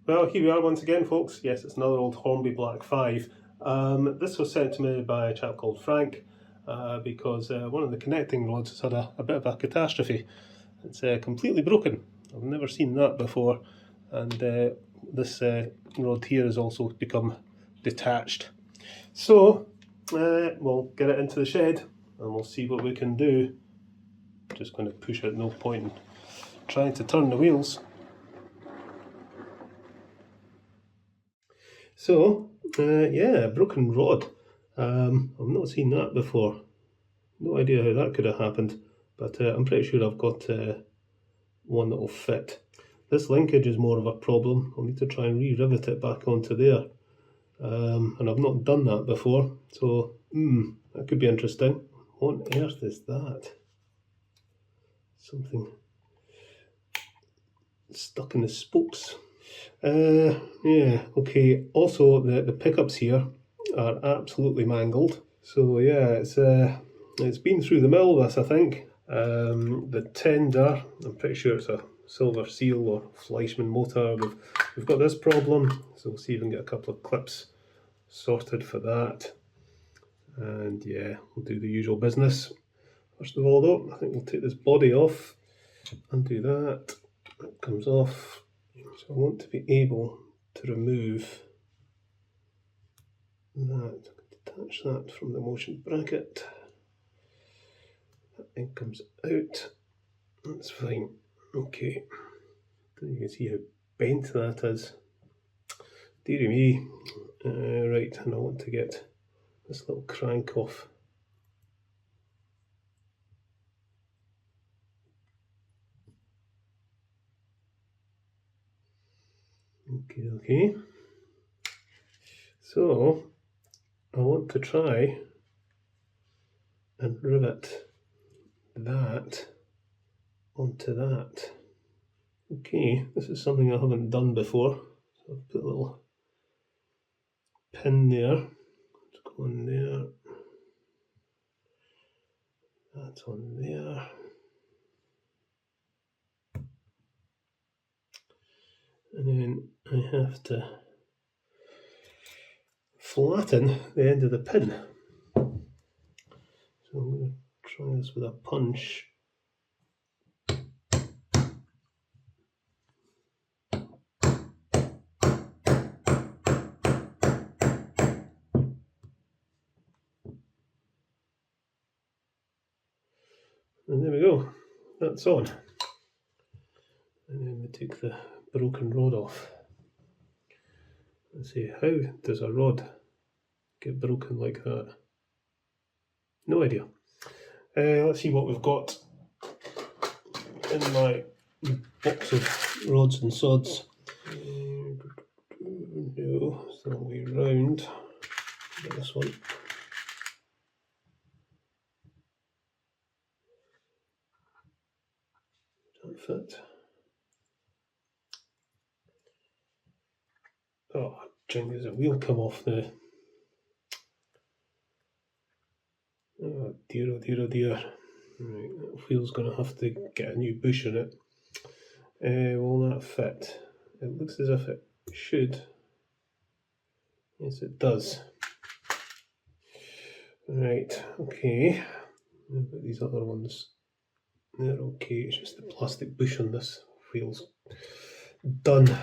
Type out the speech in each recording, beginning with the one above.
Well, here we are once again, folks. Yes, it's another old Hornby Black 5. This was sent to me by a chap called Frank because one of the connecting rods has had a bit of a catastrophe. It's completely broken. I've never seen that before. And this rod here has also become detached. So, we'll get it into the shed and we'll see what we can do. Just going to push it, no point in trying to turn the wheels. So, yeah, broken rod. I've not seen that before. No idea how that could have happened, but I'm pretty sure I've got one that will fit. This linkage is more of a problem. I'll need to try and re-rivet it back onto there. And I've not done that before, so that could be interesting. What on earth is that? Something stuck in the spokes. Yeah, okay. Also, the pickups here are absolutely mangled. So yeah, it's been through the mill, this, I think. The tender, I'm pretty sure it's a silver seal or Fleischmann motor. We've got this problem, so we'll see if we can get a couple of clips sorted for that. And yeah, we'll do the usual business. First of all though, I think we'll take this body off, undo that, that comes off. So I want to be able to remove that, detach that from the motion bracket. That thing comes out, that's fine. Okay, you can see how bent that is. Deary me. Right, and I want to get this little crank off. Okay. So I want to try and rivet that onto that. Okay, this is something I haven't done before. So I've put a little pin there. Let's go on there. That's on there. And then I have to flatten the end of the pin. So I'm going to try this with a punch. And there we go, that's on. And then we take the broken rod off. Let's see, how does a rod get broken like that? No idea. Let's see what we've got in my box of rods and sods. No, it's the wrong way round. Get this one. Don't fit. Oh, there's a wheel come off now. Oh dear, oh dear, oh dear. Right, that wheel's going to have to get a new bush in it. Will that fit? It looks as if it should. Yes, it does. Right, okay. I've got these other ones. They're okay, it's just the plastic bush on this wheel's done.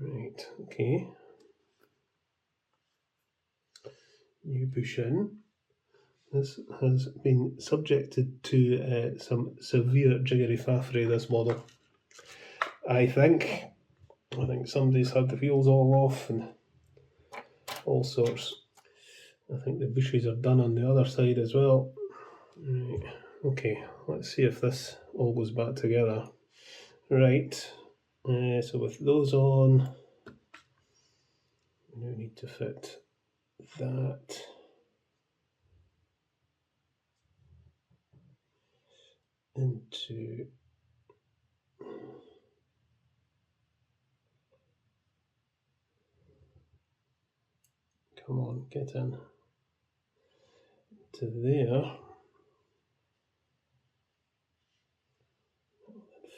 Right, okay. New bush in. This has been subjected to some severe jiggery faffery, this model. I think somebody's had the wheels all off and all sorts. I think the bushes are done on the other side as well. Right, okay, let's see if this all goes back together. Right, so with those on, we now need to fit that into come on, get in to there,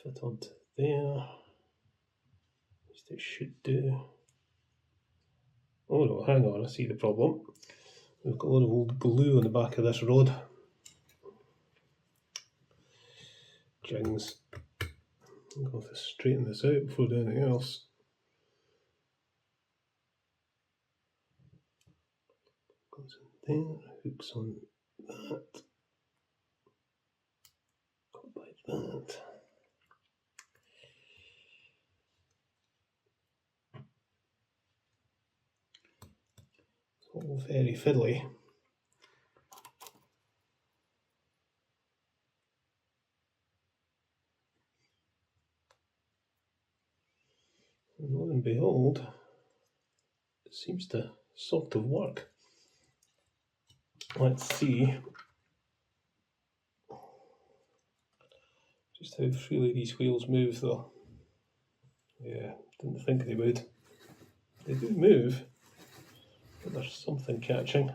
fit onto there, at least it should do. Oh no, hang on, I see the problem. We've got a lot of old glue on the back of this rod. Jings. I'm going to have to straighten this out before doing anything else. Goes in there, hooks on that. Got by that. It's all very fiddly. And lo and behold, it seems to sort of work. Let's see just how freely these wheels move though. Yeah, didn't think they would. They do move, but there's something catching.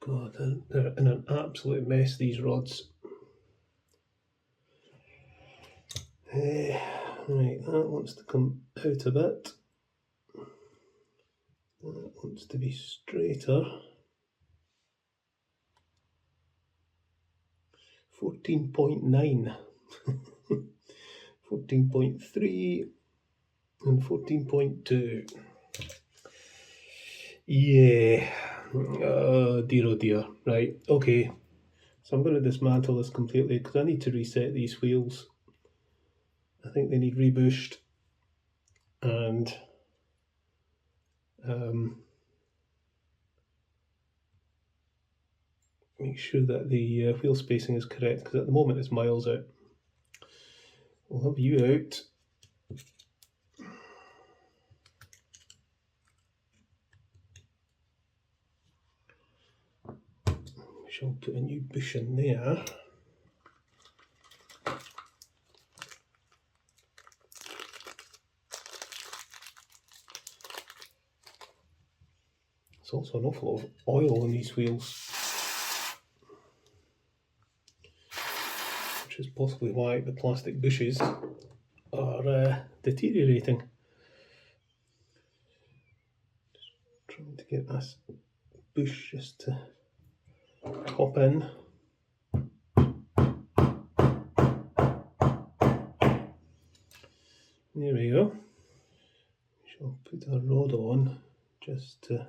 God, they're in an absolute mess, these rods. Right, that wants to come out a bit. That wants to be straighter. 14.9, 14.3 and 14.2. Yeah, oh dear. Right, okay. So I'm going to dismantle this completely because I need to reset these wheels. I think they need rebushed and make sure that the wheel spacing is correct because at the moment it's miles out. We'll have you out. We shall put a new bush in there. There's also an awful lot of oil on these wheels, which is possibly why the plastic bushes are deteriorating. Just trying to get this bush just to pop in. There we go. We shall put a rod on just to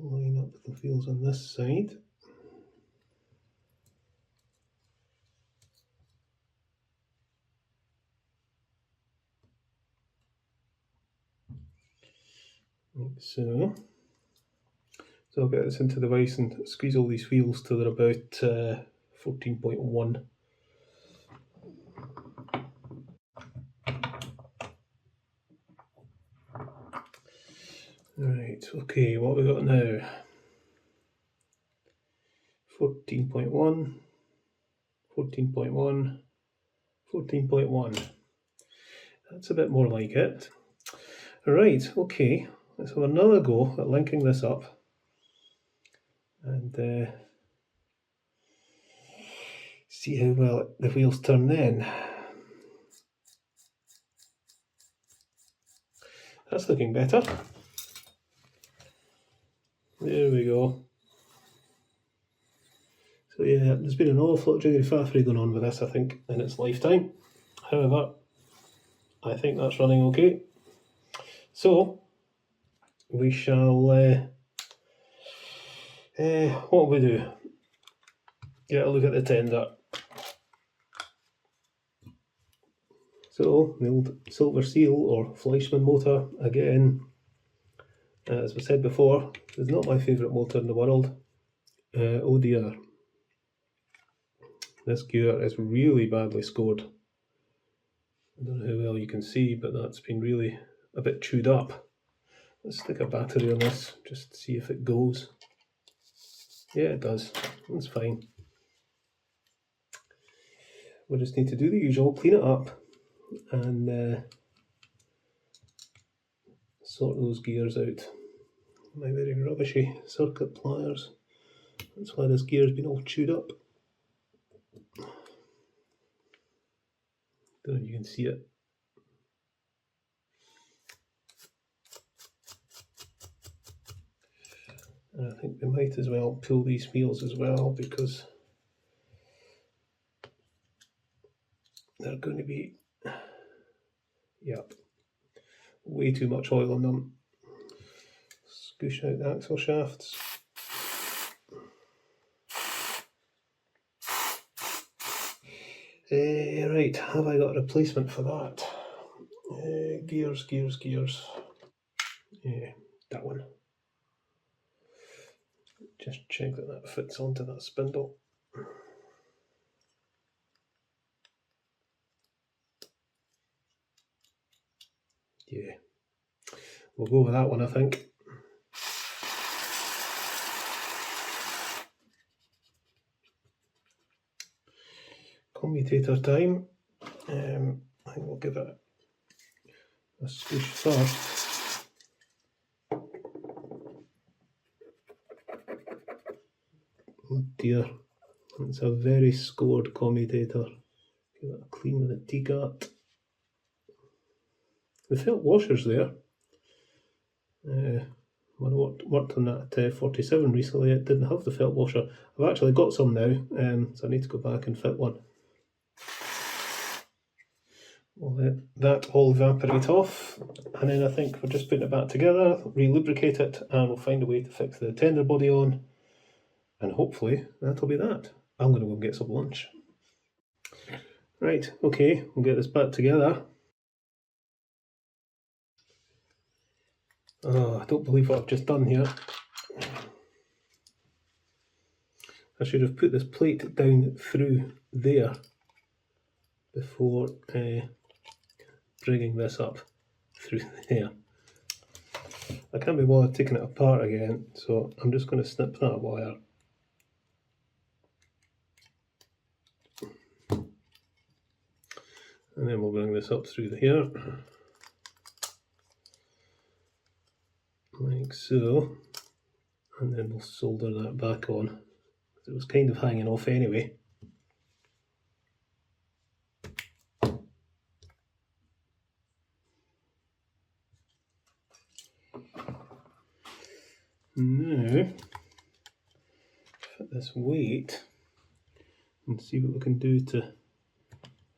line up the wheels on this side. Like so. So I'll get this into the vise and squeeze all these wheels till they're about 14.1. Right, okay, what have we got now? 14.1, 14.1, 14.1. That's a bit more like it. Right, okay, let's have another go at linking this up and see how well the wheels turn then. That's looking better. There we go. So yeah, there's been an awful lot of jiggery faffery going on with this, I think, in its lifetime. However, I think that's running okay. So we shall, what will we do? Get a look at the tender. So the old silver seal or Fleischmann motor, again, as we said before, is not my favourite motor in the world. Oh dear. This gear is really badly scored. I don't know how well you can see, but that's been really a bit chewed up. Let's stick a battery on this, just to see if it goes. Yeah, it does. That's fine. We just need to do the usual, clean it up, and sort those gears out. My very rubbishy circuit pliers. That's why this gear's been all chewed up. Don't know if you can see it. And I think we might as well pull these wheels as well, because they're going to be, yep, way too much oil on them. Scoosh out the axle shafts. Right, have I got a replacement for that? Gears. Yeah, that one. Just check that that fits onto that spindle. Yeah, we'll go with that one, I think. Commutator time. I think we'll give it a swoosh first. Oh dear, it's a very scored commutator. Give it a clean with a T-cut. The felt washer's there. When I worked on that 47 recently, it didn't have the felt washer. I've actually got some now, so I need to go back and fit one. We'll let that all evaporate off, and then I think we're just putting it back together, re-lubricate it, and we'll find a way to fix the tender body on, and hopefully that'll be that. I'm going to go and get some lunch. Right, okay, we'll get this back together. Oh, I don't believe what I've just done here. I should have put this plate down through there before bringing this up through there. I can't be bothered taking it apart again, so I'm just going to snip that wire. And then we'll bring this up through here, like so, and then we'll solder that back on. It was kind of hanging off anyway. Now, fit this weight and see what we can do to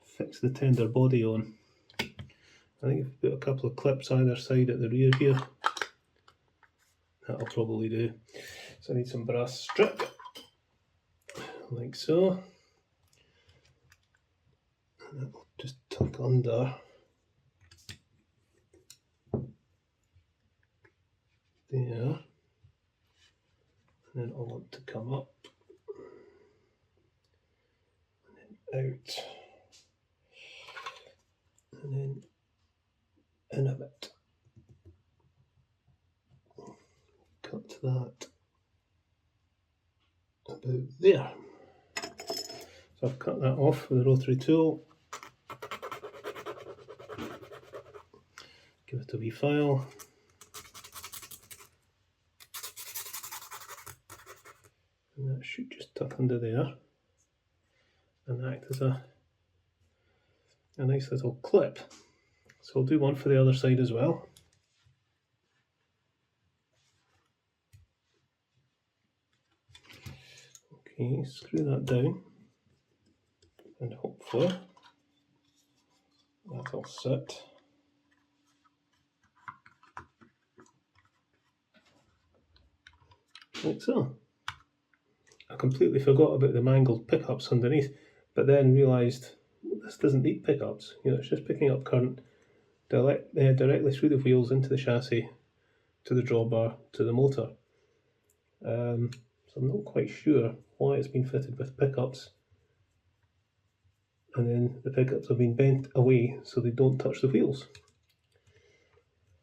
fix the tender body on. I think if we put a couple of clips either side at the rear here, that'll probably do. So I need some brass strip, like so. And that'll just tuck under there. And then I'll want to come up and then out and then in a bit. Cut that about there. So I've cut that off with a rotary tool. Give it a wee file. And that should just tuck under there and act as a nice little clip. So I'll do one for the other side as well. Okay, screw that down and hopefully that'll sit. Like so. I completely forgot about the mangled pickups underneath, but then realised this doesn't need pickups. You know, it's just picking up current directly through the wheels into the chassis, to the drawbar, to the motor. So I'm not quite sure why it's been fitted with pickups, and then the pickups have been bent away so they don't touch the wheels.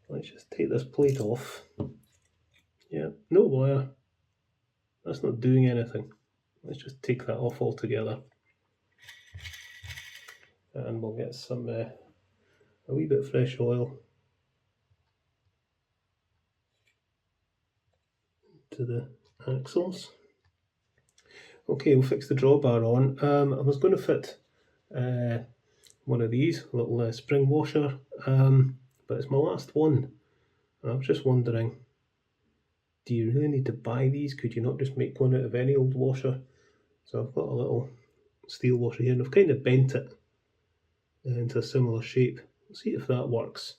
Let's just take this plate off. Yeah, no wire. That's not doing anything. Let's just take that off altogether. And we'll get some a wee bit of fresh oil to the axles. Okay, we'll fix the drawbar on. I was going to fit one of these, a little spring washer, but it's my last one. I was just wondering, do you really need to buy these? Could you not just make one out of any old washer? So I've got a little steel washer here, and I've kind of bent it into a similar shape. Let's see if that works.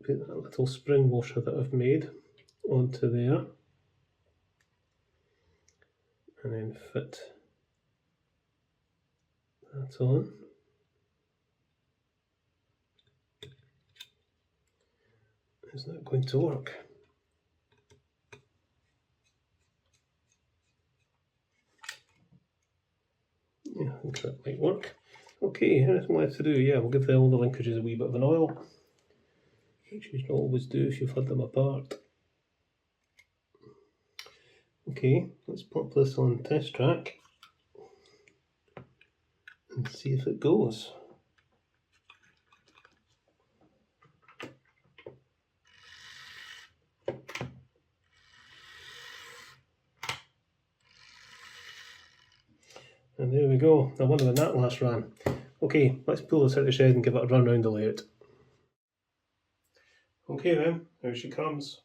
Put that little spring washer that I've made onto there, and then fit that on. Is that going to work? Yeah, I think that might work. Okay, anything left to do? Yeah, we'll give all the linkages a wee bit of an oil, which you should always do if you've had them apart. Okay, let's pop this on test track and see if it goes. And there we go, I wonder when that last ran. Okay, let's pull this out of the shed and give it a run round the layout. Okay then, here she comes.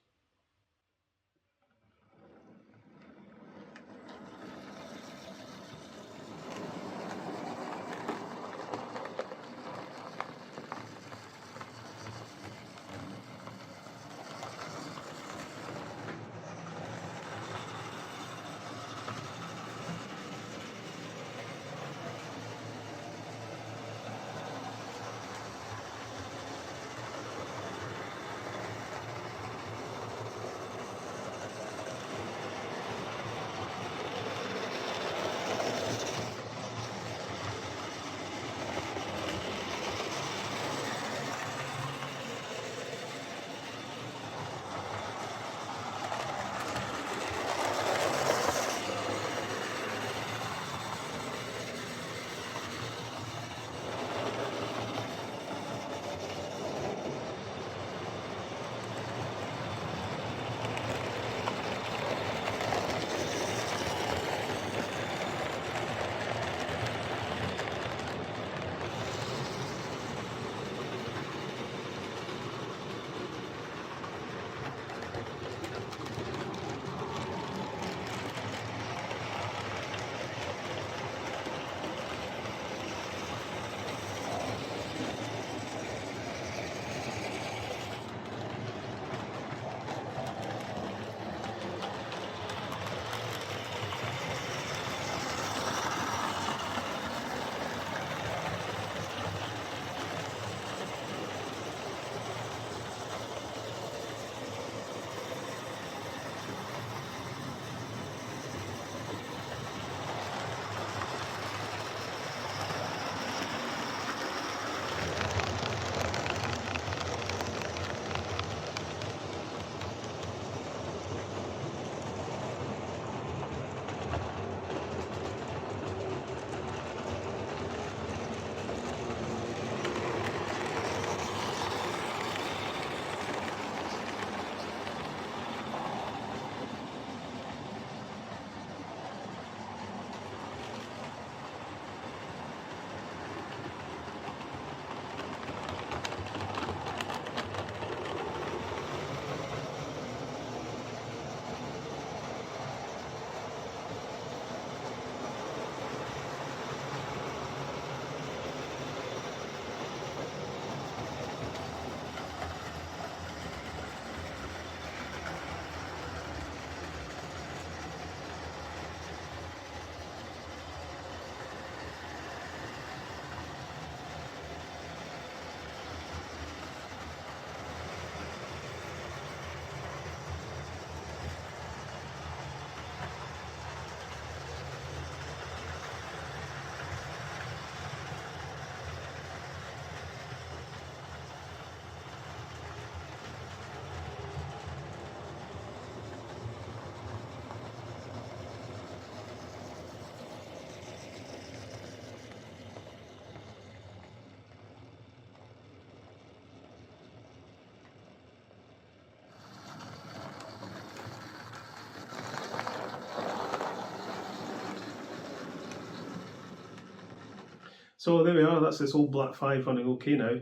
So there we are, that's this old Black 5 running okay now.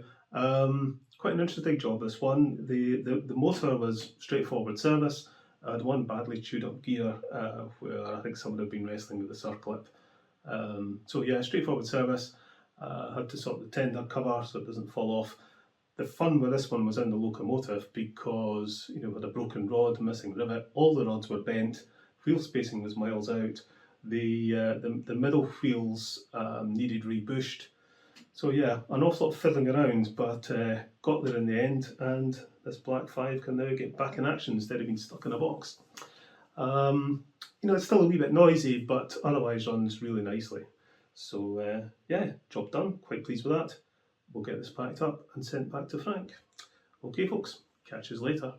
Quite an interesting job, this one. The motor was straightforward service. I had one badly chewed up gear where I think someone had been wrestling with the circlip. So yeah, straightforward service. Had to sort the tender cover so it doesn't fall off. The fun with this one was in the locomotive because, you know, we had a broken rod, missing rivet, all the rods were bent, wheel spacing was miles out, the middle wheels needed rebushed. So yeah, an awful lot of fiddling around, but got there in the end, and this Black 5 can now get back in action instead of being stuck in a box. You know, it's still a wee bit noisy, but otherwise runs really nicely. So yeah, job done, quite pleased with that. We'll get this packed up and sent back to Frank. Okay folks, catch us later.